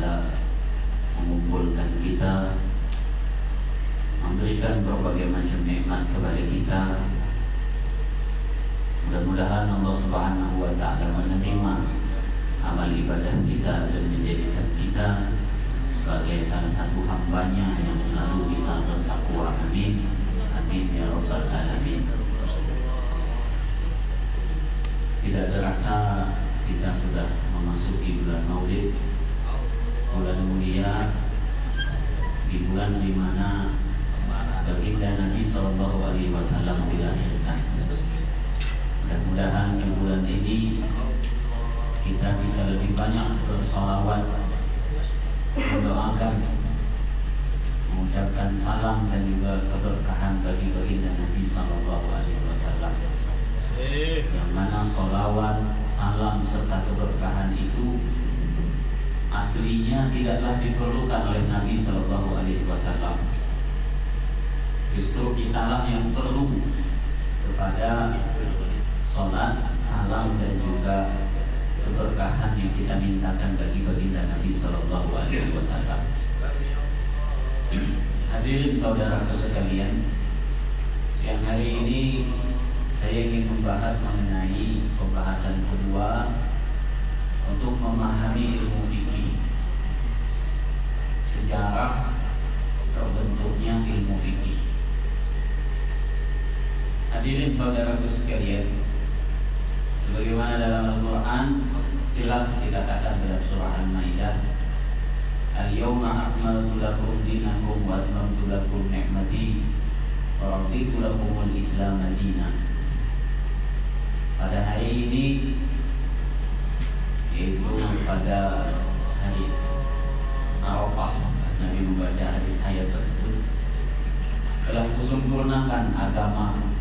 Ta'ala mengumpulkan kita, memberikan berbagai macam nikmat kepada kita. Mudah-mudahan Allah Subhanahu wa Ta'ala menerima amal ibadah kita dan menjadikan kita sebagai salah satu hambanya yang selalu bisa bertakwa. Amin. Amin ya rabbal alamin. Tidak terasa kita sudah memasuki bulan Maulid, bulan mulia, di bulan di mana baginda Nabi Sallallahu Alaihi Wasallam dilahirkan. Mudah-mudahan di bulan ini kita bisa lebih banyak bersolawat, mendoakan, mengucapkan salam dan juga keberkahan bagi baginda Nabi Sallallahu Alaihi Wasallam. Yang mana solawat, salam serta keberkahan itu aslinya tidaklah diperlukan oleh Nabi Sallallahu Alaihi Wasallam. Justru kitalah yang perlu kepada solat, salam dan juga keberkahan yang kita mintakan bagi baginda Nabi Sallallahu Alaihi Wasallam. Hadirin saudaraku sekalian, siang hari ini saya ingin membahas mengenai pembahasan kedua untuk memahami ilmu fikih, sejarah terbentuknya ilmu fikih. Hadirin saudaraku sekalian, sebagaimana dalam Al-Quran jelas dikatakan dalam surah Al-Maidah, Al-yawma akmaltu lakum dinakum wa atmamtu lakum ni'mati wa raditu lakumul Islam dinan. Pada hari ini, yaitu pada hari Arafah, Nabi membaca ayat tersebut, telah kusempurnakan agama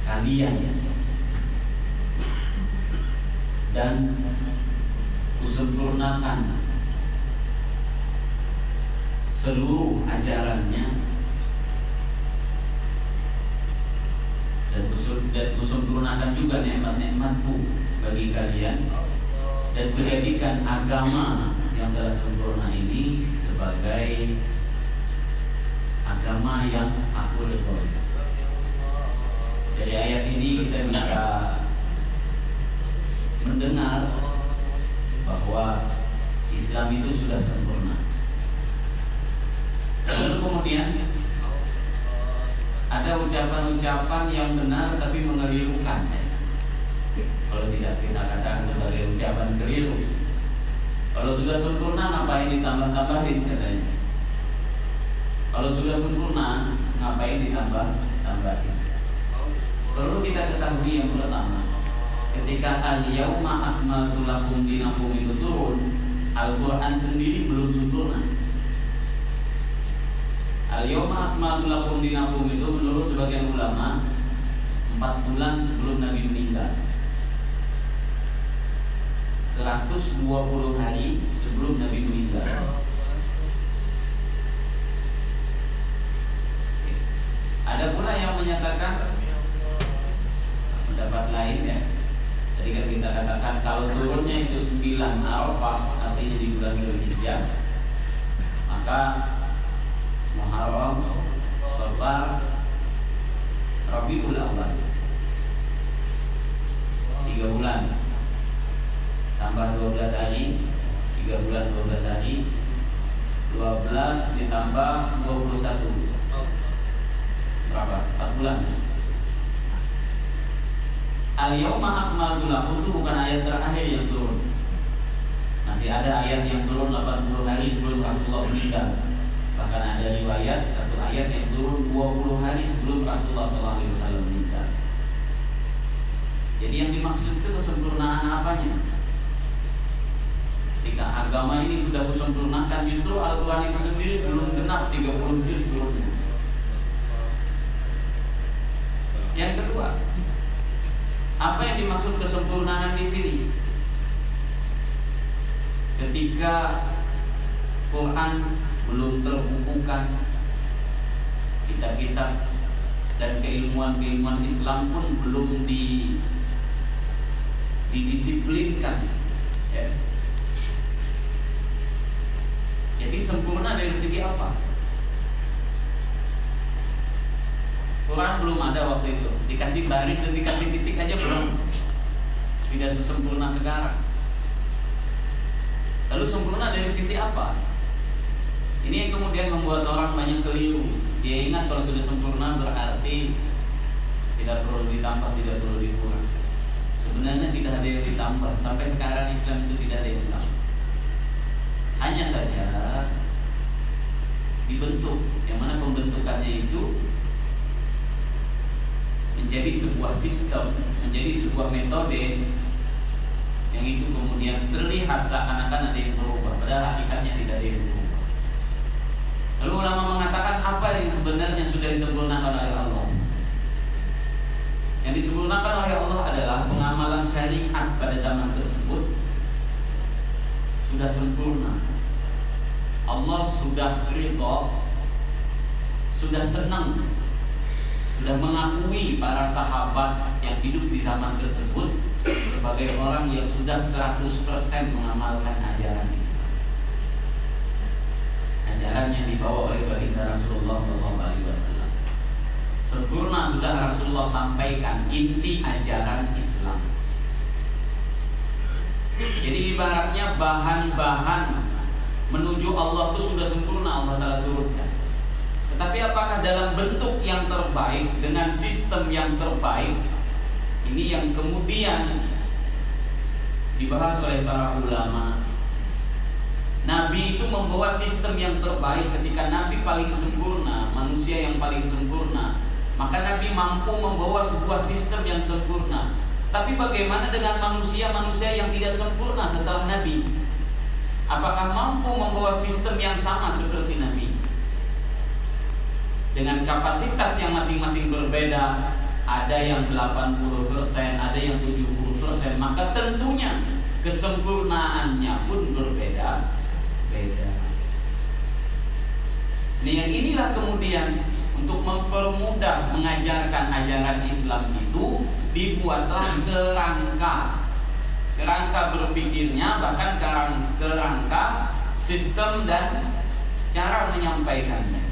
kalian dan kusempurnakan seluruh ajarannya dan kusempurnakan juga nikmat-nikmatku bagi kalian, dan kujadikan agama yang telah sempurna ini sebagai agama yang aku ridhoi. Dari ayat ini kita bisa mendengar bahwa Islam itu sudah sempurna. Lalu kemudian ada ucapan-ucapan yang benar tapi mengelirukan. Kalau tidak kita katakan sebagai ucapan keliru. Kalau sudah sempurna ngapain ditambah-tambahin katanya. Kalau sudah sempurna ngapain ditambah-tambahin. Perlu kita ketahui yang pertama, ketika al-yauma akmaltu lakum dinakum itu turun, Al-Quran sendiri belum sempurna. Al-yawma akmaltu lakum dinakum itu menurut sebagian ulama 4 bulan sebelum Nabi meninggal, 120 hari sebelum Nabi meninggal. Ada pula yang menyatakan pendapat lain ya. Tadi kan kita katakan kalau turunnya itu 9 Arafah, artinya di bulan Dzulhijjah, maka Muharram, Safar, Rabiul Awal, 3 bulan tambah 12 hari, 3 bulan 12 hari, 12 ditambah 21, berapa? 4 bulan. Al-yawma akmaltu lakum itu bukan ayat terakhir yang turun. Masih ada ayat yang turun 80 hari sebelum Rasulullah meninggal. Bahkan ada riwayat satu ayat yang turun 20 hari sebelum Rasulullah SAW meninggal. Jadi yang dimaksud itu kesempurnaan apanya? Ketika agama ini sudah kusempurnakan, justru Al-Quran itu sendiri belum genap 30 juz sebelumnya. Yang kedua, apa yang dimaksud kesempurnaan di sini? Ketika Quran belum terbukukan, kitab-kitab dan keilmuan-keilmuan Islam pun belum didisiplinkan, ya. sempurna dari segi apa? Quran belum ada waktu itu, dikasih baris dan dikasih titik aja belum, tidak sesempurna sekarang. Lalu sempurna dari sisi apa? Ini yang kemudian membuat orang banyak keliru. Dia ingat kalau sudah sempurna berarti tidak perlu ditambah, tidak perlu dikurang. Sebenarnya tidak ada yang ditambah. Sampai sekarang Islam itu tidak ada yang ditambah. Hanya saja dibentuk, yang mana pembentukannya itu menjadi sebuah sistem, menjadi sebuah metode yang itu kemudian terlihat seakan-akan ada yang berubah, padahal hakikatnya tidak ada yang berubah. Lalu ulama mengatakan apa yang sebenarnya sudah disempurnakan oleh Allah? Yang disempurnakan oleh Allah adalah pengamalan syariat pada zaman tersebut sudah sempurna. Allah sudah ridha, sudah senang, sudah mengakui para sahabat yang hidup di zaman tersebut sebagai orang yang sudah 100% mengamalkan ajaran Islam, ajaran yang dibawa oleh baginda Rasulullah SAW. Sempurna sudah Rasulullah sampaikan inti ajaran Islam. Jadi ibaratnya bahan-bahan menuju Allah itu sudah sempurna Allah Ta'ala turunkan. Tetapi apakah dalam bentuk yang terbaik dengan sistem yang terbaik? Ini yang kemudian dibahas oleh para ulama. Nabi itu membawa sistem yang terbaik. Ketika Nabi paling sempurna, manusia yang paling sempurna, maka Nabi mampu membawa sebuah sistem yang sempurna. Tapi bagaimana dengan manusia-manusia yang tidak sempurna setelah Nabi? Apakah mampu membawa sistem yang sama seperti Nabi? Dengan kapasitas yang masing-masing berbeda, ada yang 80%, ada yang 70%, maka tentunya kesempurnaannya pun berbeda-beda. Nah, yang inilah kemudian untuk mempermudah mengajarkan ajaran Islam itu dibuatlah kerangka berpikirnya, bahkan kerangka sistem dan cara menyampaikannya.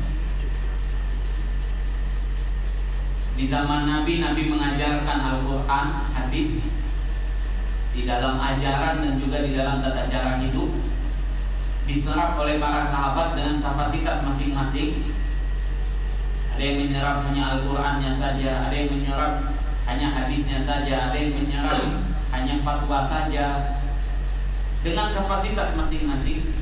Di zaman Nabi mengajarkan Al-Quran, hadis di dalam ajaran dan juga di dalam tata cara hidup, diserap oleh para sahabat dengan kapasitas masing-masing. Ada yang menyerap hanya Al-Qurannya saja, ada yang menyerap hanya hadisnya saja, ada yang menyerap hanya fatwa saja, dengan kapasitas masing-masing.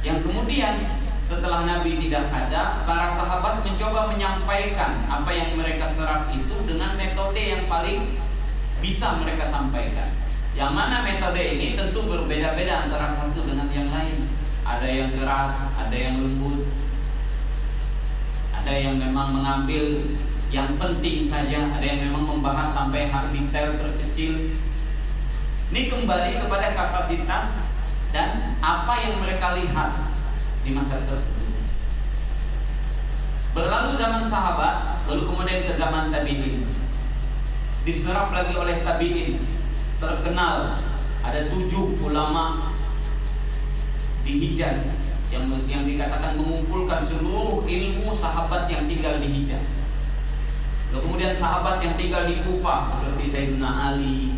Yang kemudian setelah Nabi tidak ada, para sahabat mencoba menyampaikan apa yang mereka serap itu dengan metode yang paling bisa mereka sampaikan. Yang mana metode ini tentu berbeda-beda antara satu dengan yang lain. Ada yang keras, ada yang lembut, ada yang memang mengambil yang penting saja, ada yang memang membahas sampai hal detail terkecil. Ini kembali kepada kapasitas dan apa yang mereka lihat di masa tersebut. Berlalu zaman sahabat, lalu kemudian ke zaman tabi'in. Diserap lagi oleh tabi'in. Terkenal ada 7 ulama di Hijaz yang dikatakan mengumpulkan seluruh ilmu sahabat yang tinggal di Hijaz. Lalu kemudian sahabat yang tinggal di Kufah seperti Sayyidina Ali,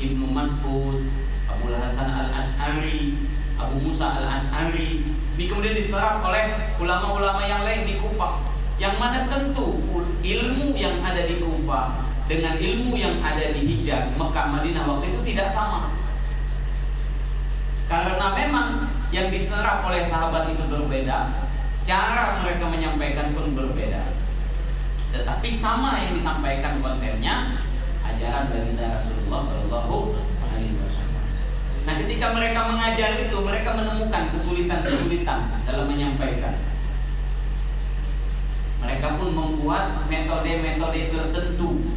Ibnu Mas'ud, Abu Hasan Al-Ash'ari, Abu Musa Al-Ash'ari. Ini kemudian diserap oleh ulama-ulama yang lain di Kufah, yang mana tentu ilmu yang ada di Kufah dengan ilmu yang ada di Hijaz, Mekah, Madinah waktu itu tidak sama. Karena memang yang diserap oleh sahabat itu berbeda, cara mereka menyampaikan pun berbeda. Tetapi sama yang disampaikan kontennya, ajaran baginda Rasulullah SAW. Nah, ketika mereka mengajar itu, mereka menemukan kesulitan-kesulitan dalam menyampaikan. Mereka pun membuat metode-metode tertentu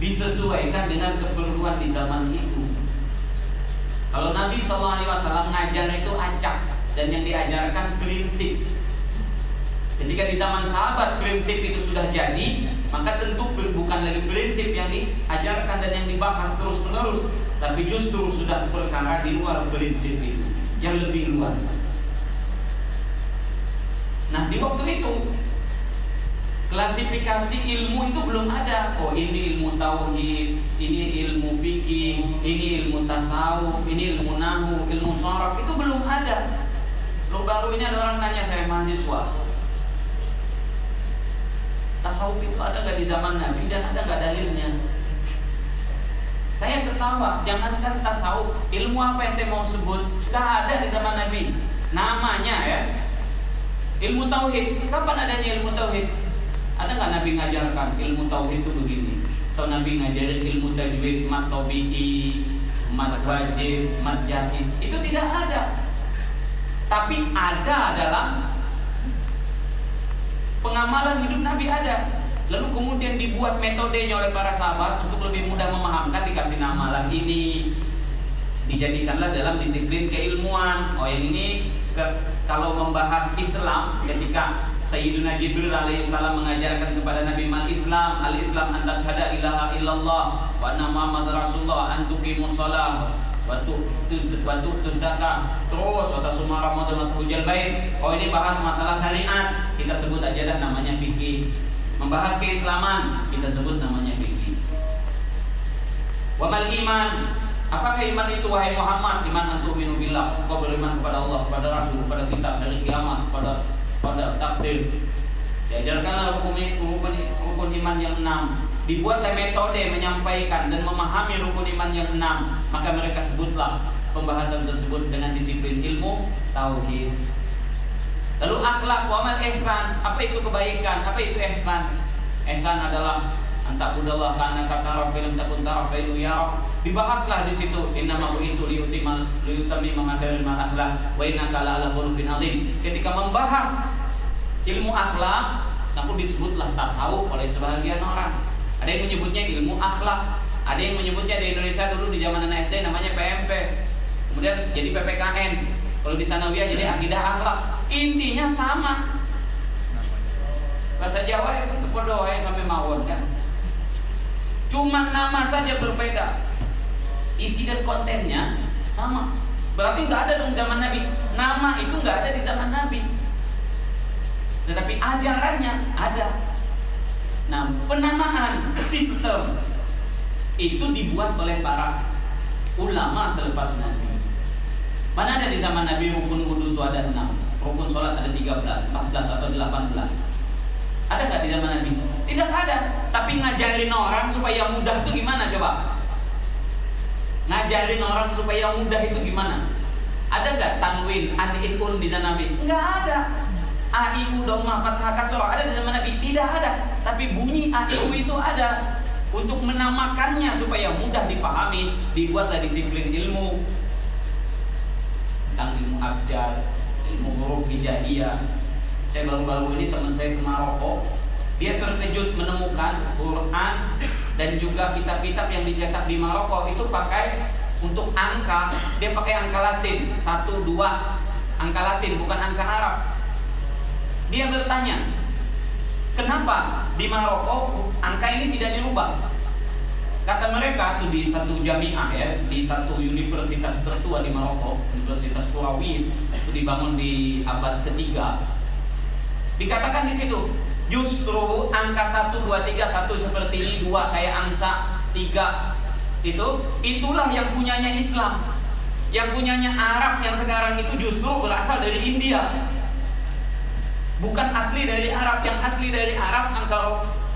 disesuaikan dengan keperluan di zaman itu. Kalau Nabi SAW mengajar itu acak, dan yang diajarkan prinsip. Ketika di zaman sahabat prinsip itu sudah jadi, maka tentu bukan lagi prinsip yang diajarkan dan yang dibahas terus-menerus, tapi justru sudah perkara di luar prinsip itu yang lebih luas. Nah, di waktu itu klasifikasi ilmu itu belum ada. Oh, ini ilmu tauhid, ini ilmu fikih, ini ilmu tasawuf, ini ilmu nahwu, ilmu sharaf, itu belum ada. Baru ini ada orang nanya saya, mahasiswa, tasawuf itu ada nggak di zaman Nabi dan ada nggak dalilnya? Saya ketawa, jangankan tasawuf, ilmu apa yang mau sebut, nggak ada di zaman Nabi. Namanya ya, ilmu tauhid. Kapan adanya ilmu tauhid? Ada nggak Nabi ngajarkan ilmu tauhid itu begini? Atau Nabi ngajarin ilmu tajwid, mat tabi'i, mat wajib, mat jaiz? Itu tidak ada. Tapi ada dalam pengamalan hidup Nabi ada. Lalu kemudian dibuat metodenya oleh para sahabat untuk lebih mudah memahamkan, dikasih namalah ini, dijadikanlah dalam disiplin keilmuan. Oh, yang ini kalau membahas Islam, ketika Sayyiduna Jibril alaihissalam mengajarkan kepada Nabi Islam, al-Islam an tashhada ilaha illallah wa anna Muhammad Rasulullah, an tuqimus shalah wa tu'tuz zakah, terus wa tasuma ramadan wa tahujjal bait. Oh, ini bahas masalah syariat, kita sebut aja dah namanya fikih. Membahas keislaman, kita sebut namanya fikih. Wa mal iman, apakah iman itu wahai Muhammad? Iman antu minu billah, kau beriman kepada Allah, kepada Rasul, kepada kitab, hari kiamat, pada takdir. Diajarkanlah rukun iman yang 6. Dibuatlah metode menyampaikan dan memahami rukun iman yang 6. Maka mereka sebutlah pembahasan tersebut dengan disiplin ilmu tauhid. Lalu akhlak, wa mal ihsan, apa itu kebaikan? Apa itu ihsan? Ihsan adalah antakudallah kana katara film takun tarafailu ya. Dibahaslah di situ, innama bu'itu liyutami makarimul akhlak wa innaka la'ala khuluqin adzim. Ketika membahas ilmu akhlak, namun disebutlah tasawuf oleh sebagian orang. Ada yang menyebutnya ilmu akhlak, ada yang menyebutnya di Indonesia dulu di zaman anak SD namanya PMP, kemudian jadi PPKN, kalau di Sanawiyah jadi akidah akhlak. Intinya sama. Bahasa Jawa itu podo wae sampai mawon kan. Cuma nama saja berbeda. Isi dan kontennya sama. Berarti nggak ada dong zaman Nabi. Nama itu nggak ada di zaman Nabi. Tetapi ajarannya ada. Nah, penamaan sistem itu dibuat oleh para ulama selepas Nabi. Mana ada di zaman Nabi rukun wudu itu ada 6, rukun sholat ada 13, 14 atau 18. Ada nggak di zaman Nabi? Tidak ada. Tapi ngajarin orang supaya mudah itu gimana coba? Ngajarin orang supaya mudah itu gimana? Ada nggak tanwin, an, in, un di zaman Nabi? Nggak ada. A, I, U, dhamma, fathah, kasrah ada di zaman Nabi? Tidak ada. Tapi bunyi A, I, U itu ada. Untuk menamakannya supaya mudah dipahami, dibuatlah disiplin ilmu tentang ilmu abjad, ilmu huruf hijaiyah. Saya baru-baru ini teman saya ke Maroko, dia terkejut menemukan Quran dan juga kitab-kitab yang dicetak di Maroko itu pakai untuk angka, dia pakai angka Latin 1, 2, angka Latin bukan angka Arab. Dia bertanya, kenapa di Maroko angka ini tidak dirubah? Kata mereka tuh di satu jamiah ya, di satu universitas tertua di Maroko, Universitas Qurawi, itu dibangun di abad ketiga. Dikatakan di situ, justru angka 1, 2, 3, 1 seperti ini, 2 kayak angsa, 3 itulah yang punyanya Islam. Yang punyanya Arab yang sekarang itu justru berasal dari India. Bukan asli dari Arab. Yang asli dari Arab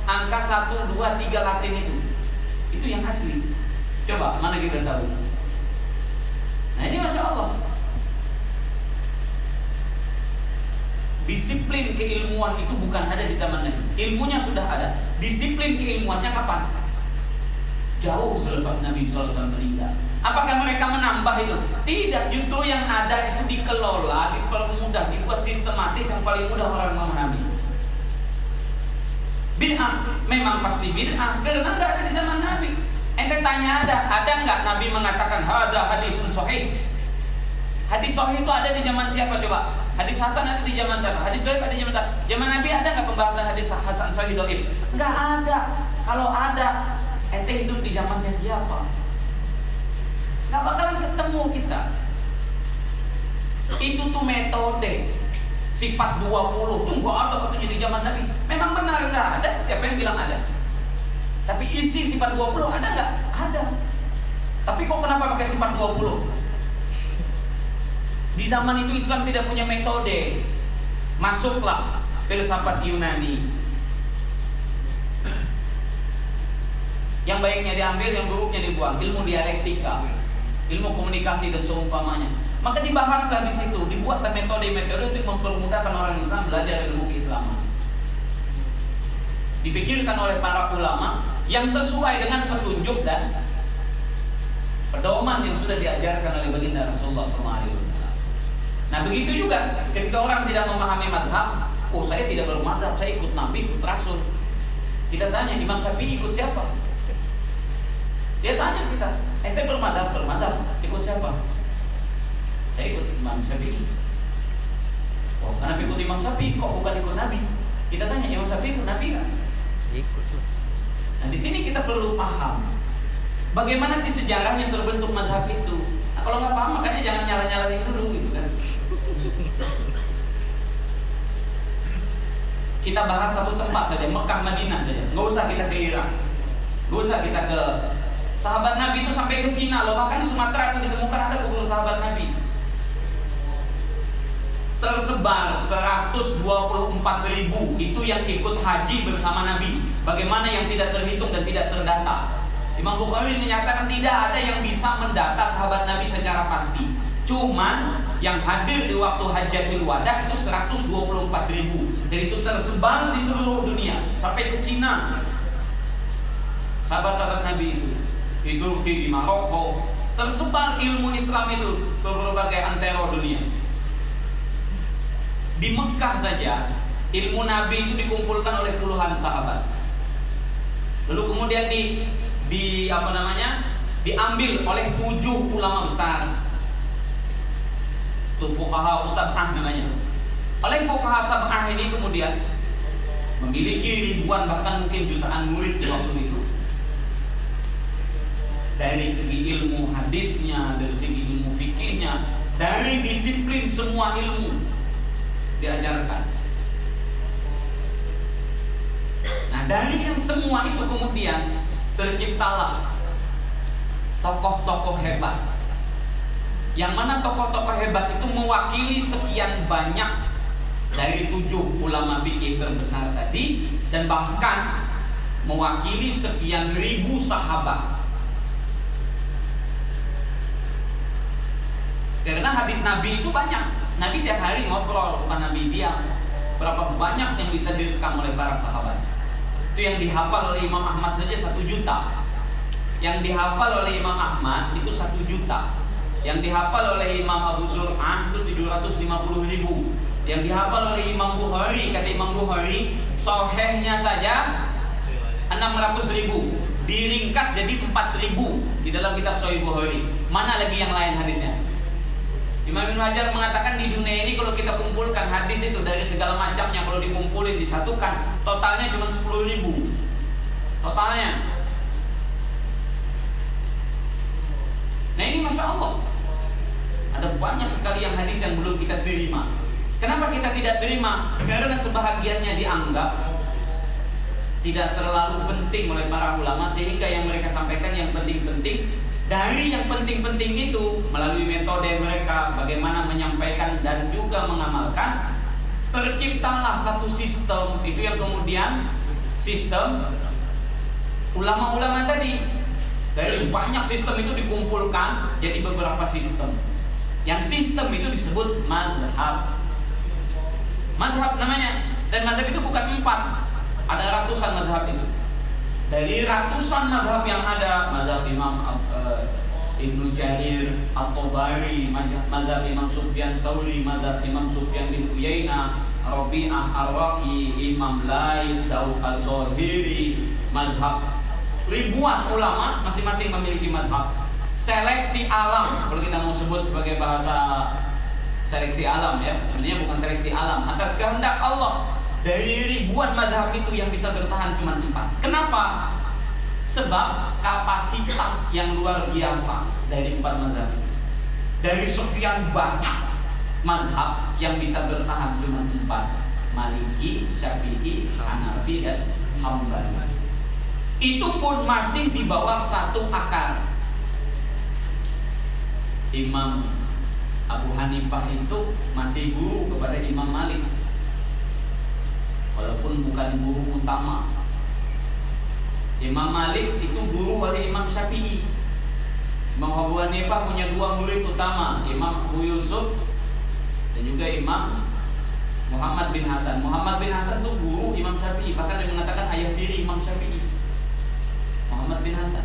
angka 1, 2, 3 Latin itu yang asli. Coba mana kita tahu? Nah ini Masya Allah. Disiplin keilmuan itu bukan ada di zaman Nabi. Ilmunya sudah ada. Disiplin keilmuannya kapan? Jauh selepas Nabi SAW meninggal. Apakah mereka menambah itu? Tidak, justru yang ada itu dikelola, dipermudah, dibuat sistematis yang paling mudah orang memahami. Bid'ah, memang pasti bid'ah karena nggak ada di zaman Nabi. Ente tanya ada nggak Nabi mengatakan hada hadisun sahih? Hadis sahih itu ada di zaman siapa coba? Hadis hasan ada di zaman siapa? Hadis dhaif ada di zaman siapa? Zaman Nabi ada nggak pembahasan hadis hasan sahih dhaif? Nggak ada. Kalau ada, ente hidup di zamannya siapa? Nggak bakalan ketemu kita. Itu tuh metode Sifat 20 itu nggak ada katanya di zaman Nabi. Memang benar nggak ada. Siapa yang bilang ada? Tapi isi sifat 20 ada nggak? Ada. Tapi kok kenapa pakai sifat 20? Di zaman itu Islam tidak punya metode. Masuklah filsafat Yunani. Yang baiknya diambil, yang buruknya dibuang. Ilmu dialektika, ilmu komunikasi dan seumpamanya. Maka dibahaslah di situ, dibuatlah metode-metode untuk mempermudahkan orang Islam belajar ilmu keislaman. Dipikirkan oleh para ulama yang sesuai dengan petunjuk dan pedoman yang sudah diajarkan oleh baginda Rasulullah SAW. Nah begitu juga ketika orang tidak memahami madhab, oh saya tidak bermadhab, saya ikut Nabi, ikut Rasul. Kita tanya, Imam Syafi'i ikut siapa? Dia tanya kita, ente bermadhab, ikut siapa? Saya ikut Imam Syafi'i. Oh, kenapa ikut Imam Syafi'i? Kok bukan ikut Nabi? Kita tanya, Imam Syafi'i ikut Nabi nggak? Ikut. Nah, di sini kita perlu paham bagaimana sih sejarahnya terbentuk mazhab itu. Nah, kalau nggak paham, makanya jangan nyala-nyalain dulu gitu kan. Kita bahas satu tempat saja, Mekah, Madinah saja. Nggak usah kita ke Irak, nggak usah kita ke sahabat Nabi itu sampai ke Cina loh. Bahkan di Sumatera itu ditemukan ada kubur sahabat Nabi. Tersebar 124.000 itu yang ikut haji bersama Nabi. Bagaimana yang tidak terhitung dan tidak terdata? Imam Bukhari menyatakan tidak ada yang bisa mendata sahabat Nabi secara pasti. Cuman yang hadir di waktu Hajjatul Wada itu 124.000 dan itu tersebar di seluruh dunia sampai ke Cina. Sahabat-sahabat Nabi itu di Turki, di Maroko, tersebar ilmu Islam itu ke berbagai antero dunia. Di Mekah saja ilmu Nabi itu dikumpulkan oleh puluhan sahabat. Lalu kemudian diambil oleh 7 ulama besar. Itu fuqaha sab'ah namanya. Oleh fuqaha sab'ah ini kemudian memiliki ribuan bahkan mungkin jutaan murid di waktu itu. Dari segi ilmu hadisnya, dari segi ilmu fikihnya, dari disiplin semua ilmu diajarkan. Nah dari yang semua itu kemudian terciptalah tokoh-tokoh hebat. Yang mana tokoh-tokoh hebat itu mewakili sekian banyak dari 7 ulama fikih terbesar tadi, dan bahkan mewakili sekian ribu sahabat. Karena hadis Nabi itu banyak. Nabi tiap hari ngobrol, bukan Nabi diam. Berapa banyak yang bisa direkam oleh para sahabat. Itu yang dihafal oleh Imam Ahmad saja 1 juta. Yang dihafal oleh Imam Ahmad itu 1 juta. Yang dihafal oleh Imam Abu Zur'ah itu 750.000. Yang dihafal oleh Imam Bukhari, kata Imam Bukhari, sahihnya saja 600.000. Diringkas jadi 4.000 di dalam kitab Sahih Bukhari. Mana lagi yang lain hadisnya? Imam Ibnu Hajar mengatakan di dunia ini kalau kita kumpulkan hadis itu dari segala macamnya, kalau dikumpulin disatukan, totalnya cuma 10.000. Totalnya. Nah ini Masya Allah, ada banyak sekali yang hadis yang belum kita terima. Kenapa kita tidak terima? Karena sebahagiannya dianggap tidak terlalu penting oleh para ulama, sehingga yang mereka sampaikan yang penting-penting. Dari yang penting-penting itu, melalui metode mereka bagaimana menyampaikan dan juga mengamalkan, terciptalah satu sistem. Itu yang kemudian sistem ulama-ulama tadi. Dari banyak sistem itu dikumpulkan jadi beberapa sistem. Yang sistem itu disebut mazhab. Mazhab namanya. Dan mazhab itu bukan 4, ada ratusan mazhab itu. Dari ratusan mazhab yang ada, mazhab Imam Ibnu Jarir At-Tabari, mazhab Imam Sufyan Tsauri, mazhab Imam Sufyan bin Uyainah, Rabi'ah Ar-Ra'i, Imam Laits, Daud Az-Zahiri, mazhab ribuan ulama masing-masing memiliki mazhab. Seleksi alam, kalau kita mau sebut sebagai bahasa seleksi alam ya, sebenarnya bukan seleksi alam, atas kehendak Allah. Dari ribuan mazhab itu yang bisa bertahan cuma 4. Kenapa? Sebab kapasitas yang luar biasa dari 4 mazhab. Dari sekian banyak mazhab yang bisa bertahan cuma 4, Maliki, Syafi'i, Hanafi, dan Hambali. Itu pun masih di bawah satu akar. Imam Abu Hanifah itu masih guru kepada Imam Malik, walaupun bukan guru utama. Imam Malik itu guru oleh Imam Syafi'i. Imam Abu Hanifah punya 2 murid utama, Imam Abu Yusuf dan juga Imam Muhammad bin Hasan. Muhammad bin Hasan itu guru Imam Syafi'i, bahkan dia mengatakan ayah tiri Imam Syafi'i, Muhammad bin Hasan.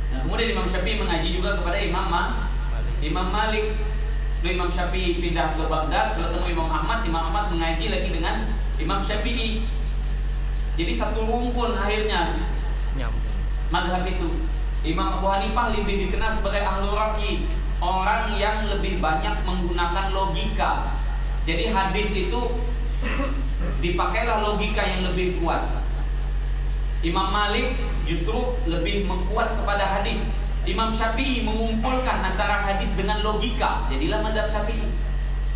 Nah, kemudian Imam Syafi'i mengaji juga kepada Imam Malik. Lalu Imam Syafi'i pindah ke Baghdad, bertemu Imam Ahmad. Imam Ahmad mengaji lagi dengan Imam Syafi'i. Jadi satu rumpun akhirnya mazhab itu. Imam Abu Hanifah lebih dikenal sebagai ahlul ra'yi, orang yang lebih banyak menggunakan logika. Jadi hadis itu dipakailah logika yang lebih kuat. Imam Malik justru lebih mengkuat kepada hadis. Imam Syafi'i mengumpulkan antara hadis dengan logika, jadilah mazhab Syafi'i.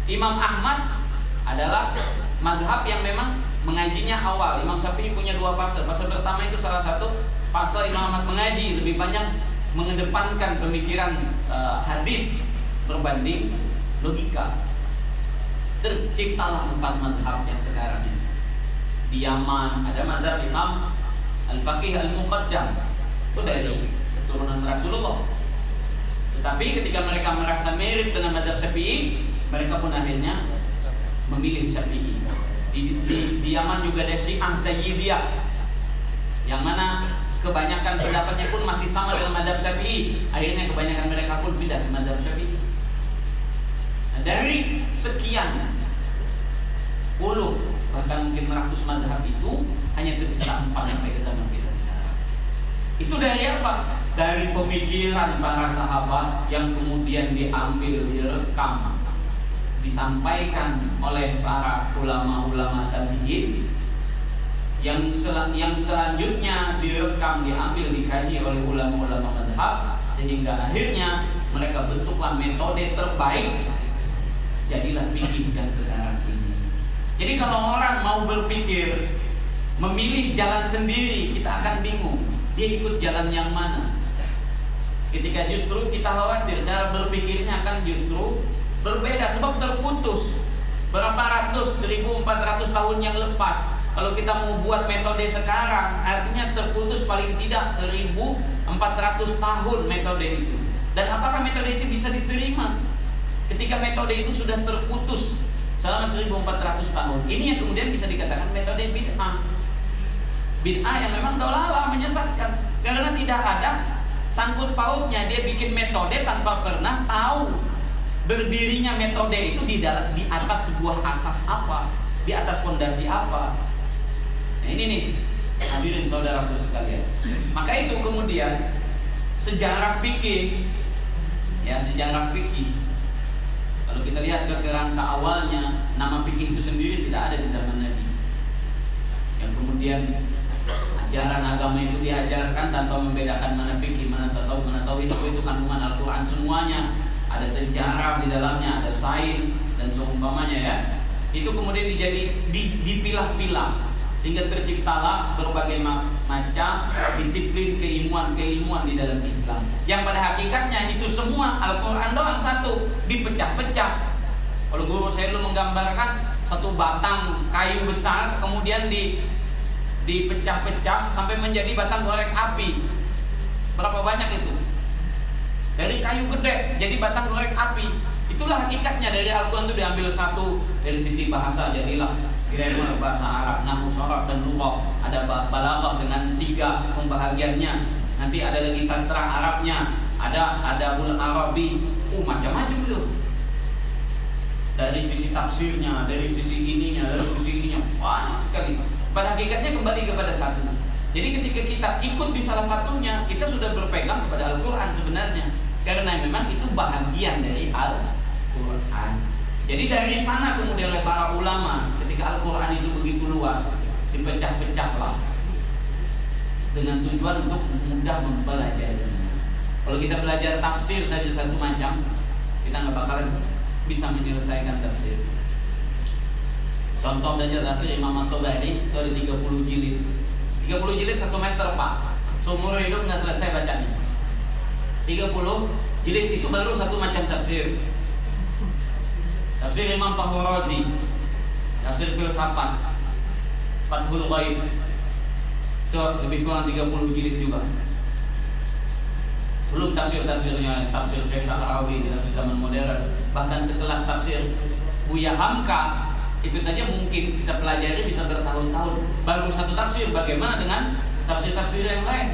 Imam Ahmad adalah mazhab yang memang mengajinya awal. Imam Syafi'i punya 2 fase. Fase pertama itu salah satu fase Imam Ahmad mengaji, lebih banyak mengedepankan pemikiran hadis berbanding logika. Terciptalah 4 mazhab yang sekarang ini. Di Yaman ada mazhab Imam Al-Faqih Al-Muqaddam, itu dari keturunan Rasulullah. Tetapi ketika mereka merasa mirip dengan mazhab Syafi'i, mereka pun akhirnya memilih Syafi'i. Di Yaman juga ada Syiah Zaidiyah, yang mana kebanyakan pendapatnya pun masih sama dengan mazhab Syafi'i. Akhirnya kebanyakan mereka pun pindah ke mazhab Syafi'i. Nah, dari sekian puluh bahkan mungkin 100 mazhab itu hanya tersisa 4 sampai ke zaman kita sekarang. Itu dari apa? Dari pemikiran para sahabat yang kemudian diambil, direkam, disampaikan oleh para ulama-ulama tabi'in, yang selanjutnya direkam, diambil, dikaji oleh ulama-ulama mazhab, sehingga akhirnya mereka bentuklah metode terbaik, jadilah fikih yang sekarang ini. Jadi kalau orang mau berpikir memilih jalan sendiri, kita akan bingung dia ikut jalan yang mana. Ketika justru kita khawatir cara berpikirnya akan justru berbeda, sebab terputus berapa ratus, 1400 tahun yang lepas. Kalau kita mau buat metode sekarang, artinya terputus paling tidak 1400 tahun metode itu. Dan apakah metode itu bisa diterima ketika metode itu sudah terputus selama 1400 tahun? Ini yang kemudian bisa dikatakan metode bid'ah. Bid'ah yang memang dolalah, menyesatkan, karena tidak ada sangkut pautnya. Dia bikin metode tanpa pernah tahu berdirinya metode itu di atas sebuah asas apa, di atas fondasi apa. Nah, ini nih hadirin saudaraku sekalian. Maka itu kemudian sejarah fikih, ya, sejarah fikih. Kalau kita lihat ke kerangka awalnya, nama fikih itu sendiri tidak ada di zaman Nabi. Yang kemudian ajaran agama itu diajarkan tanpa membedakan mana fikih, mana tasawuf, mana tauhid. Itu kandungan Al-Quran semuanya. Ada sejarah di dalamnya, ada sains dan seumpamanya, ya. Itu kemudian dipilah-pilah sehingga terciptalah berbagai macam disiplin keilmuan di dalam Islam. Yang pada hakikatnya itu semua Al-Quran doang satu, dipecah-pecah. Kalau guru saya dulu menggambarkan satu batang kayu besar kemudian dipecah-pecah sampai menjadi batang korek api. Berapa banyak itu? Dari kayu gede jadi batang korek api. Itulah hakikatnya dari Al-Quran itu diambil satu dari sisi bahasa, jadilah grammar bahasa Arab, nahwu, sharaf dan lughah. Ada balaghah dengan 3 pembahagiannya. Nanti ada lagi sastra Arabnya, ada adabul Arabi, macam-macam itu. Dari sisi tafsirnya, dari sisi ininya, banyak sekali. Pada hakikatnya kembali kepada satu. Jadi ketika kita ikut di salah satunya, kita sudah berpegang kepada Al-Quran sebenarnya, karena memang itu bahagian dari Al-Quran. Jadi dari sana kemudian oleh para ulama, ketika Al-Quran itu begitu luas, dipecah-pecahlah dengan tujuan untuk mudah mempelajarinya. Kalau kita belajar tafsir saja satu macam, kita nggak bakalan bisa menyelesaikan tafsir. Contoh saja tafsir Imam At-Tabari itu ada 30 jilid. 30 jilid 1 meter Pak. Seumur hidup nggak selesai bacanya. 30 jilid itu baru satu macam tafsir. Tafsir Imam Fakhr Razi, tafsir filsafat, Fathul Ghaib, itu lebih kurang 30 jilid juga. Belum tafsir-tafsirnya, tafsir Syekh Al-Arabi di tafsir zaman modern, bahkan sekelas tafsir Buya Hamka, itu saja mungkin kita pelajari bisa bertahun-tahun. Baru satu tafsir, bagaimana dengan tafsir-tafsir yang lain?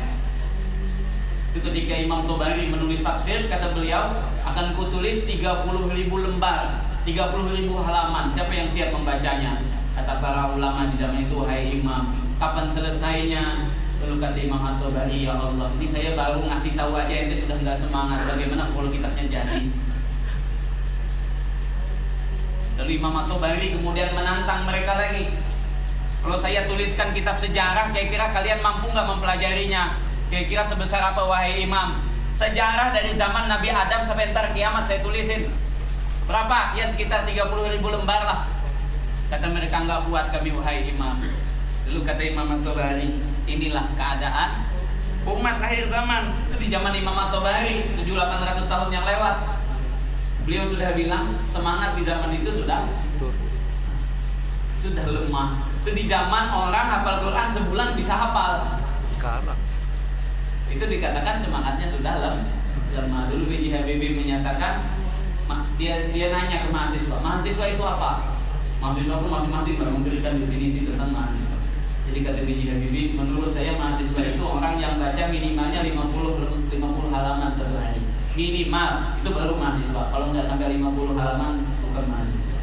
Itu ketika Imam Tabari menulis tafsir, kata beliau, akan kutulis 30.000 lembar, 30.000 halaman. Siapa yang siap membacanya? Kata para ulama di zaman itu, hai Imam, kapan selesainya? Lalu kata Imam At-Tabari, ya Allah, ini saya baru ngasih tahu aja, ente sudah nggak semangat. Bagaimana kalau kitabnya jadi? Lalu Imam At-Tabari kemudian menantang mereka lagi. Kalau saya tuliskan kitab sejarah, kira-kira kalian mampu nggak mempelajarinya? Kira-kira sebesar apa wahai Imam? Sejarah dari zaman Nabi Adam sampai ntar kiamat saya tulisin. Berapa? Ya sekitar 30.000 lembar lah. Kata mereka, nggak buat kami wahai Imam. Lalu kata Imam At-Tabari, inilah keadaan umat akhir zaman. Itu di zaman Imam At-Tabari 700-800 tahun yang lewat. Beliau sudah bilang semangat di zaman itu sudah lemah. Itu di zaman orang hafal Quran sebulan bisa hafal. Sekarang itu dikatakan semangatnya sudah lemah. Dulu B.J. Habibie menyatakan, dia nanya ke mahasiswa itu apa? Mahasiswa pun masing-masing memberikan definisi tentang mahasiswa. Jadi kata B.J. Habibie, menurut saya mahasiswa itu orang yang baca minimalnya 50 halaman satu hari. Minimal, itu baru mahasiswa. Kalau nggak sampai 50 halaman, bukan mahasiswa.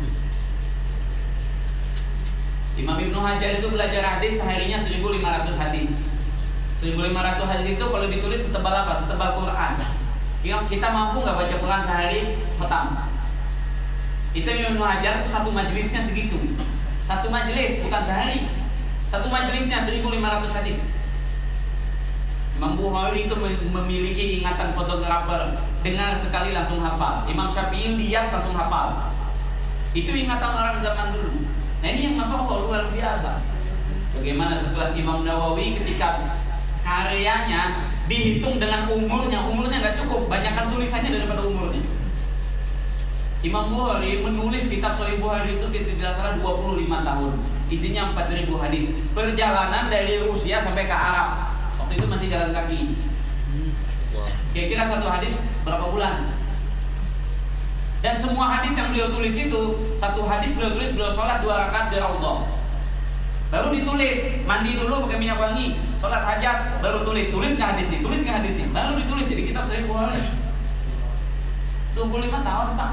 Imam Ibnu Hajar itu belajar hadis seharinya 1.500 hadis. 1.500 hadis itu kalau ditulis setebal apa? Setebal Quran. Kita mampu nggak baca Quran sehari khatam? Itu Imam Ibnu Hajar itu satu majelisnya segitu. Satu majelis, bukan sehari. Satu majelisnya 1.500 hadis. Imam Bukhari itu memiliki ingatan fotografer, dengar sekali langsung hafal. Imam Syafi'i lihat langsung hafal. Itu ingatan orang zaman dulu. Nah ini yang masya Allah luar biasa. Bagaimana sekelas Imam Nawawi ketika karyanya dihitung dengan umurnya nggak cukup, banyakkan tulisannya daripada umurnya. Imam Bukhari menulis kitab Sahih Bukhari itu tidak salah 25 tahun. Isinya 4.000 hadis. Perjalanan dari Rusia sampai ke Arab. Waktu itu masih jalan kaki. Kira-kira satu hadis berapa bulan? Dan semua hadis yang beliau tulis itu, satu hadis beliau tulis, beliau sholat 2 rakaat di Raudhah. Baru ditulis, mandi dulu pakai minyak wangi, sholat hajat, baru tulis nggak hadis nih, baru ditulis jadi kitab Sahih Bukhari. 25 tahun Pak.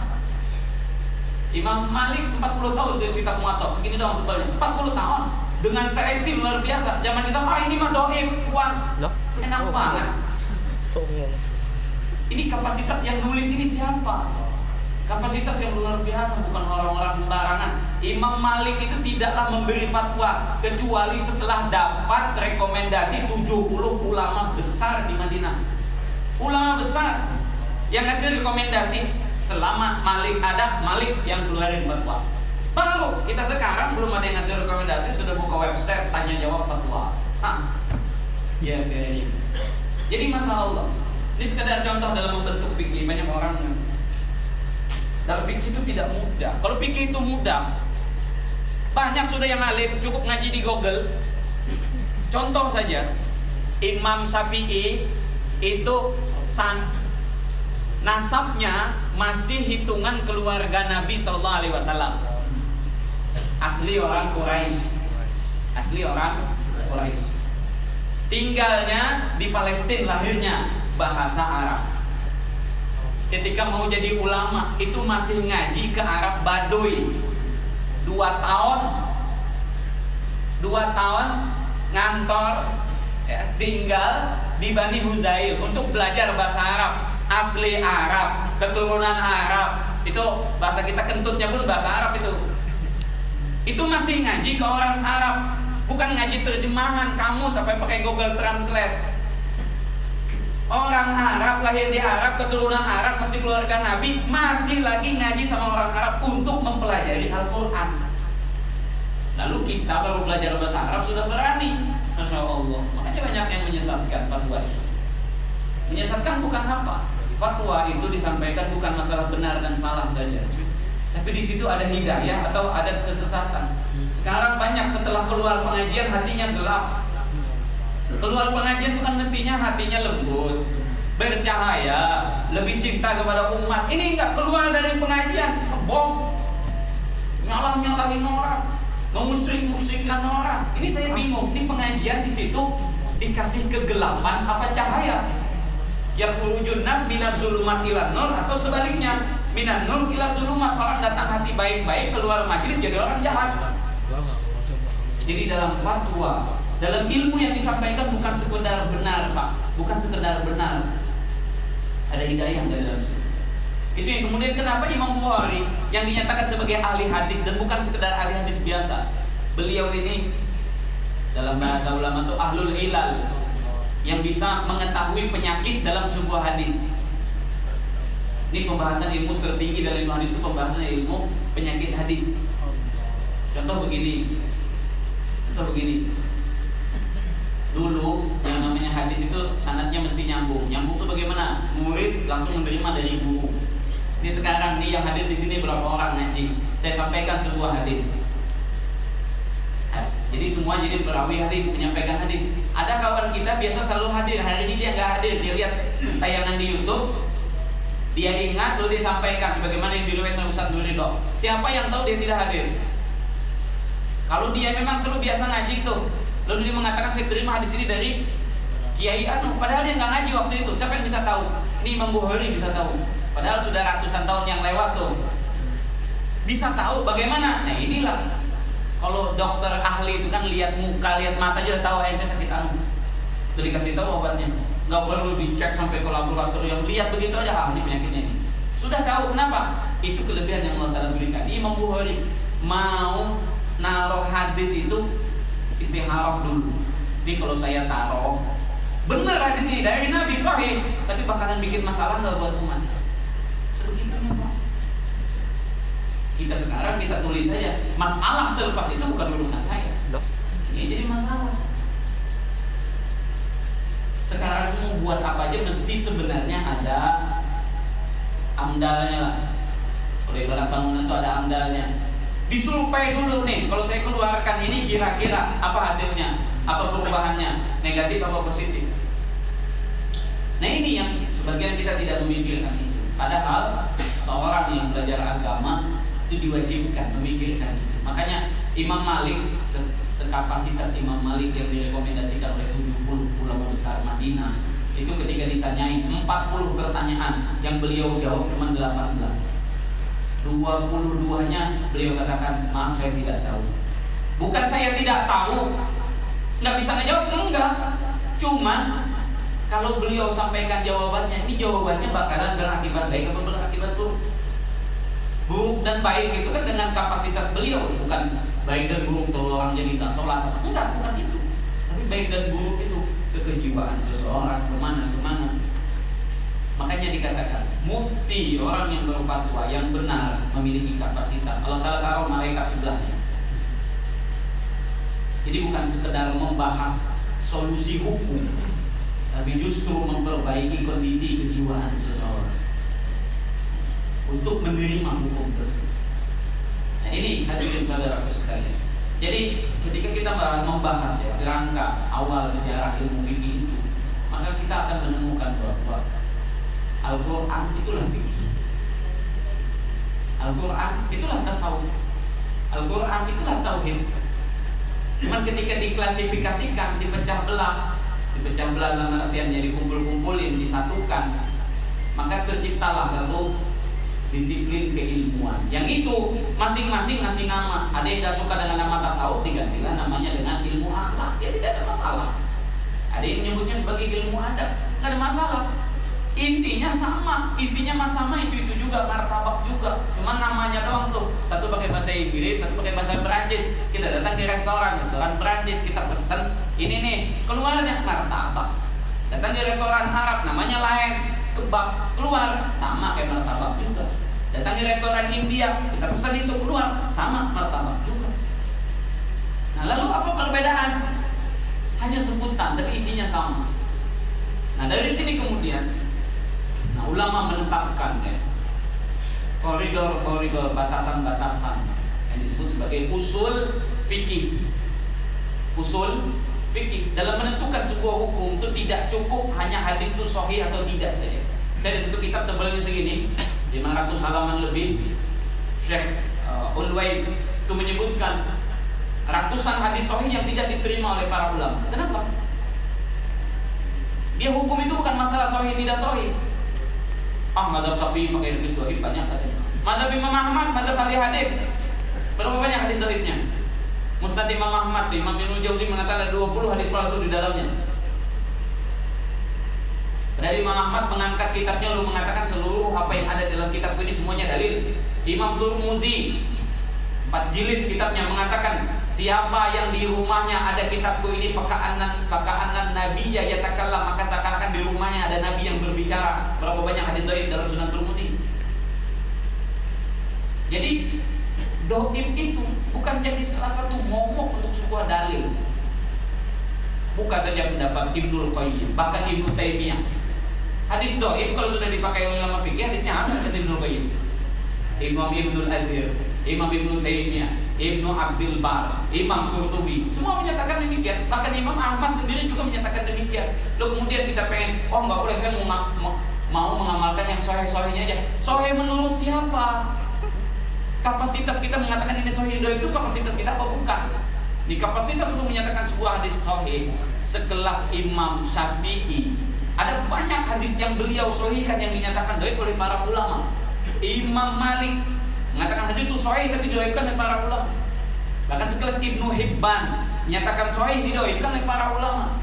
Imam Malik 40 tahun tulis kitab Muwatta, segini doang tebalnya. 40 tahun dengan seleksi luar biasa. Zaman kita ini mah doib, kuat, enak banget. Songong. Ini kapasitas yang nulis ini siapa? Kapasitas yang luar biasa, bukan orang-orang sembarangan. Imam Malik itu tidaklah memberi fatwa kecuali setelah dapat rekomendasi 70 ulama besar di Madinah. Ulama besar yang ngasih rekomendasi. Selama Malik ada, Malik yang keluarin fatwa. Baru kita sekarang belum ada yang ngasih rekomendasi, sudah buka website tanya jawab fatwa. Ya kayaknya. Jadi masalah Allah. Ini sekedar contoh dalam membentuk fikih. Banyak orang dalam fikih itu tidak mudah. Kalau fikih itu mudah, banyak sudah yang alim, cukup ngaji di Google. Contoh saja, Imam Syafi'i itu nasabnya masih hitungan keluarga Nabi SAW. Asli orang Quraisy. Tinggalnya di Palestina, lahirnya bahasa Arab. Ketika mau jadi ulama itu masih ngaji ke Arab Baduy. 2 tahun ngantor ya, tinggal di Bani Huzail untuk belajar bahasa Arab. Asli Arab, keturunan Arab. Itu bahasa kita kentutnya pun bahasa Arab itu. Itu masih ngaji ke orang Arab, bukan ngaji terjemahan kamu sampai pakai Google Translate. Orang Arab, lahir di Arab, keturunan Arab, masih keluarga Nabi, masih lagi ngaji sama orang Arab untuk mempelajari Al-Quran. Lalu kita baru belajar bahasa Arab sudah berani, Masya Allah. Makanya banyak yang menyesatkan fatwa. Menyesatkan bukan apa? Fatwa itu disampaikan bukan masalah benar dan salah saja, tapi di situ ada hidayah atau ada kesesatan. Sekarang banyak setelah keluar pengajian hatinya gelap. Keluar pengajian bukan mestinya hatinya lembut, bercahaya, lebih cinta kepada umat. Ini enggak, keluar dari pengajian bom, nyalah-nyalahin orang, memusik-musikkan orang. Ini saya bingung. Ini pengajian di situ dikasih kegelapan apa cahaya? Yang urujun nas minas zulumat ila nur, atau sebaliknya minan nur ila zulumat. Orang datang hati baik-baik, keluar majelis jadi orang jahat. Jadi dalam fatwa, dalam ilmu yang disampaikan bukan sekedar benar, Pak, bukan sekedar benar, ada hidayah dari dalam situ. Itu yang kemudian kenapa Imam Bukhari yang dinyatakan sebagai ahli hadis dan bukan sekedar ahli hadis biasa. Beliau ini dalam bahasa ulama itu ahlul ilal, yang bisa mengetahui penyakit dalam sebuah hadis. Ini pembahasan ilmu tertinggi dalam ilmu hadis itu pembahasan ilmu penyakit hadis. Contoh begini. Dulu yang namanya hadis itu sanadnya mesti nyambung. Nyambung itu bagaimana? Murid langsung menerima dari guru. Ini sekarang nih yang hadir di sini berapa orang ngaji? Saya sampaikan sebuah hadis. Jadi semua jadi perawi hadis, menyampaikan hadis. Ada kawan kita biasa selalu hadir, hari ini dia nggak hadir. Dia lihat tayangan di YouTube, dia ingat lalu dia sampaikan sebagaimana yang diriwayatkan Ustaz Nurido. Siapa yang tahu dia tidak hadir? Kalau dia memang selalu biasa ngaji tuh, lalu dia mengatakan saya terima hadis ini dari Kiai Anu, padahal dia nggak ngaji waktu itu. Siapa yang bisa tahu? Ini Imam Bukhari bisa tahu. Padahal sudah ratusan tahun yang lewat tuh. Bisa tahu bagaimana? Nah inilah, kalau dokter ahli itu kan lihat muka, lihat mata aja tahu ente sakit anu. Itu dikasih tahu obatnya. Nggak perlu dicek sampai ke laboratorium, lihat begitu aja ini penyakitnya ini. Sudah tahu kenapa? Itu kelebihan yang Allah Ta'ala berikan. Imam Bukhari mau naruh hadis itu istiharah dulu. Ini kalau saya taruh bener hadis ini dari Nabi sahih, tapi bakalan bikin masalah nggak buat umat. Sebegitunya Pak. Kita sekarang kita tulis saja, masalah selepas itu bukan urusan saya. Ini jadi masalah. Sekarang mau buat apa aja mesti sebenarnya ada amdalnya lah. Kalau ibarat bangunan itu ada amdalnya. Disurvei dulu nih, kalau saya keluarkan ini kira-kira apa hasilnya, apa perubahannya, negatif apa positif. Nah ini yang sebagian kita tidak memikirkan itu. Padahal seorang yang belajar agama itu diwajibkan memikirkan itu. Makanya Imam Malik, sekapasitas Imam Malik yang direkomendasikan oleh 70 ulama besar Madinah, itu ketika ditanyain 40 pertanyaan yang beliau jawab cuma 18. 22-nya beliau katakan, maaf saya tidak tahu. Bukan saya tidak tahu, nggak bisa ngejawab, enggak. Cuma kalau beliau sampaikan jawabannya, ini jawabannya bakalan berakibat baik atau berakibat buruk. Buruk dan baik itu kan dengan kapasitas beliau, bukan baik dan buruk kalau orang jadi nggak sholat. Enggak, bukan itu. Tapi baik dan buruk itu kekejiwaan seseorang kemana-kemana. Makanya dikatakan mufti, orang yang berfatwa yang benar memiliki kapasitas. Allah Ta'ala taruh malaikat sebelahnya. Jadi bukan sekedar membahas solusi hukum, tapi justru memperbaiki kondisi kejiwaan seseorang untuk menerima hukum tersebut. Nah ini hadirin saudaraku sekalian. Jadi ketika kita membahas ya kerangka awal sejarah ilmu fikih itu, maka kita akan menemukan bahwa Al-Quran itulah fikih, Al-Quran itulah tasawuf, Al-Quran itulah tauhid. Cuman ketika diklasifikasikan, dipecah belah dalam artiannya dikumpul-kumpulin, disatukan, maka terciptalah satu disiplin keilmuan. Yang itu masing-masing ngasih nama. Ada yang tidak suka dengan nama tasawuf, digantilah namanya dengan ilmu akhlak. Ya tidak ada masalah. Ada yang menyebutnya sebagai ilmu adab, nggak ada masalah. Intinya sama, isinya sama, itu juga, martabak juga. Cuma namanya doang tuh. Satu pakai bahasa Inggris, satu pakai bahasa Perancis. Kita datang ke restoran Perancis, kita pesen ini nih, keluarnya martabak. Datang ke restoran Arab namanya lain, kebab, keluar sama kayak martabak juga. Datang ke restoran India, kita pesan itu keluar sama martabak juga. Nah, lalu apa perbedaan? Hanya sebutan tapi isinya sama. Nah, dari sini kemudian ulama menetapkan ya koridor-koridor, batasan-batasan yang disebut sebagai usul fikih. Usul fikih dalam menentukan sebuah hukum itu tidak cukup hanya hadis itu sahih atau tidak saja. Saya di satu kitab tebalnya segini, 500 halaman lebih, Syekh Ulwais itu menyebutkan ratusan hadis sahih yang tidak diterima oleh para ulama. Kenapa? Dia hukum itu bukan masalah sahih tidak sahih. Mazhab Syafi'i pakai hadis dhaif banyak katanya. Mazhab Imam Ahmad, mazhab ahli hadis, berapa banyak hadis dhaifnya? Mustad Imam Ahmad, Imam Ibnu Jauzi mengatakan ada 20 hadis palsu di dalamnya. Padahal Imam Ahmad mengangkat kitabnya lalu mengatakan seluruh apa yang ada dalam kitab ini semuanya dalil. Imam Turmudi 4 jilid kitabnya mengatakan siapa yang di rumahnya ada kitabku ini faka'annan nabiyya yatakallam, maka seakan-akan di rumahnya ada nabi yang berbicara. Berapa banyak hadis dhaif dalam Sunan Turmudi? Jadi dhaif itu bukan jadi salah satu momok untuk sebuah dalil. Buka saja pendapat Ibnul Qayyim, bahkan Ibnu Taimiyah. Hadis dhaif kalau sudah dipakai oleh ulama fikih hadisnya hasan kata Ibnul Qayyim. Imam Ibnul Azhir, Imam Ibnu Taimiyah, Ibnu Abdul Bar, Imam Qurtubi, semua menyatakan demikian. Bahkan Imam Ahmad sendiri juga menyatakan demikian. Lalu kemudian kita pengen, nggak boleh, saya mau mengamalkan yang sahih-sahihnya aja. Sahih menurut siapa? Kapasitas kita mengatakan ini sahih itu kapasitas kita apa bukan? Di kapasitas untuk menyatakan sebuah hadis sahih sekelas Imam Syafi'i, ada banyak hadis yang beliau sahihkan yang dinyatakan dhaif oleh para ulama. Imam Malik mengatakan hadis itu sahih tapi didhaifkan oleh para ulama. Bahkan sekelas Ibnu Hibban menyatakan sahih didhaifkan oleh para ulama.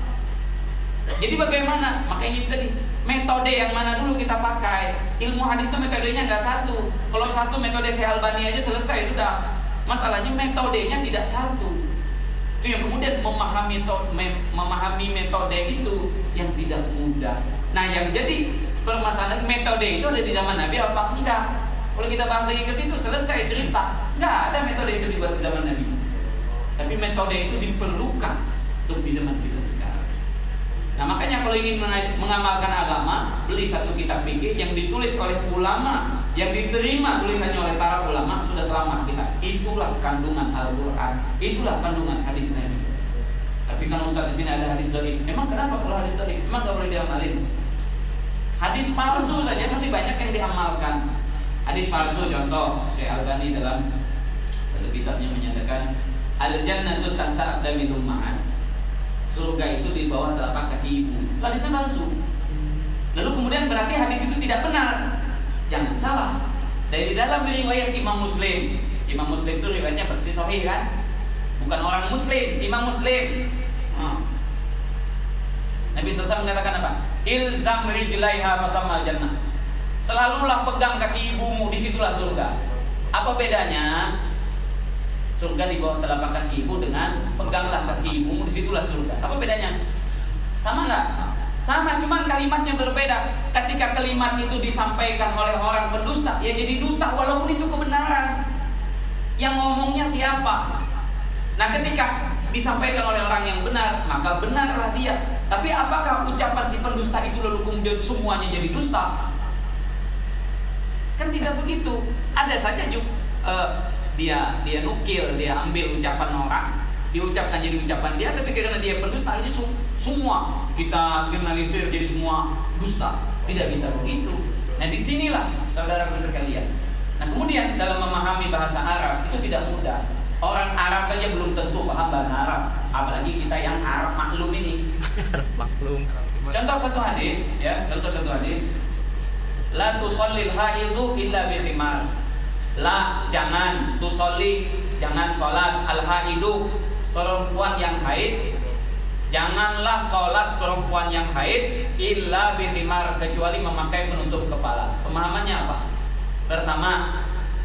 Jadi bagaimana? Makanya tadi metode yang mana dulu kita pakai. Ilmu hadis itu metodenya nggak satu. Kalau satu metode Syekh Albani aja selesai sudah. Masalahnya metodenya tidak satu. Itu yang kemudian memahami metode itu yang tidak mudah. Nah, yang jadi permasalahan metode itu ada di zaman Nabi apa enggak? Kalau kita bahas lagi ke situ selesai cerita. Enggak ada metode itu dibuat di zaman Nabi. Tapi metode itu diperlukan untuk di zaman kita sekarang. Nah, makanya kalau ingin mengamalkan agama, beli satu kitab fikih yang ditulis oleh ulama, yang diterima tulisannya oleh para ulama, sudah selamat kita. Itulah kandungan Al-Qur'an, itulah kandungan hadis Nabi. Tapi kan Ustaz di sini ada hadis dhaif. Memang kenapa kalau hadis dhaif? Memang enggak boleh diamalin. Hadis palsu saja masih banyak yang diamalkan. Hadis palsu contoh Syekh Albani dalam satu kitabnya menyatakan al-jannatu tahta aqdamil ummahat. Surga itu di bawah telapak kaki ibu. Itu hadisnya palsu. Lalu kemudian berarti hadis itu tidak benar. Jangan salah. Dari dalam riwayat Imam Muslim. Imam Muslim itu riwayatnya pasti sahih kan? Bukan orang Muslim, Imam Muslim. Nabi SAW mengatakan apa? Ilzam rijlaiha fasammal jannah. Selalulah pegang kaki ibumu, disitulah surga. Apa bedanya? Surga di bawah telapak kaki ibu dengan peganglah kaki ibumu, disitulah surga. Apa bedanya? Sama nggak? Sama, cuman kalimatnya berbeda. Ketika kalimat itu disampaikan oleh orang pendusta, ya jadi dusta walaupun itu kebenaran. Yang ngomongnya siapa? Nah, ketika disampaikan oleh orang yang benar, maka benarlah dia. Tapi apakah ucapan si pendusta itu lalu kemudian semuanya jadi dusta? Kan tidak begitu. Ada saja dia nukil, dia ambil ucapan orang, diucapkan jadi ucapan dia, tapi karena dia pendusta ini semua kita generalisir jadi semua dusta. Tidak bisa begitu. Nah, disinilah saudaraku sekalian. Nah, kemudian dalam memahami bahasa Arab itu tidak mudah. Orang Arab saja belum tentu paham bahasa Arab, apalagi kita yang Arab maklum ini. Maklum. Contoh satu hadis, ya, contoh satu hadis. La tusallil haidu illa bi khimar. La, jangan tusolli, jangan sholat al-haidu, perempuan yang haid. Janganlah sholat perempuan yang haid illa bi khimar, kecuali memakai penutup kepala. Pemahamannya apa? Pertama,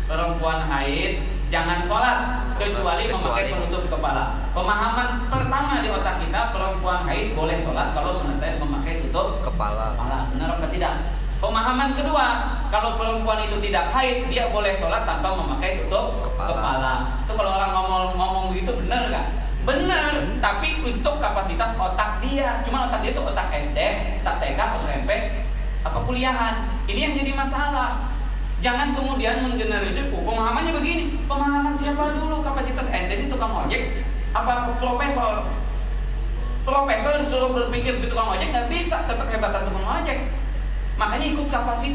perempuan haid jangan sholat kecuali memakai penutup kepala. Pemahaman pertama di otak kita, perempuan haid boleh sholat kalau memakai tutup kepala. Benar apa tidak? Pemahaman kedua, kalau perempuan itu tidak haid, dia boleh sholat tanpa memakai tutup kepala. Itu kalau orang ngomong begitu benar nggak? Benar, tapi untuk kapasitas otak dia. Cuma otak dia itu otak SD, otak TK, SMP, apa kuliahan. Ini yang jadi masalah. Jangan kemudian menggeneralisir, pemahamannya begini. Pemahaman siapa dulu? Kapasitas ente ini tukang ojek apa profesor? Profesor disuruh berpikir seperti tukang ojek nggak bisa, tetap hebatan tukang ojek. Makanya ikut kapasitas.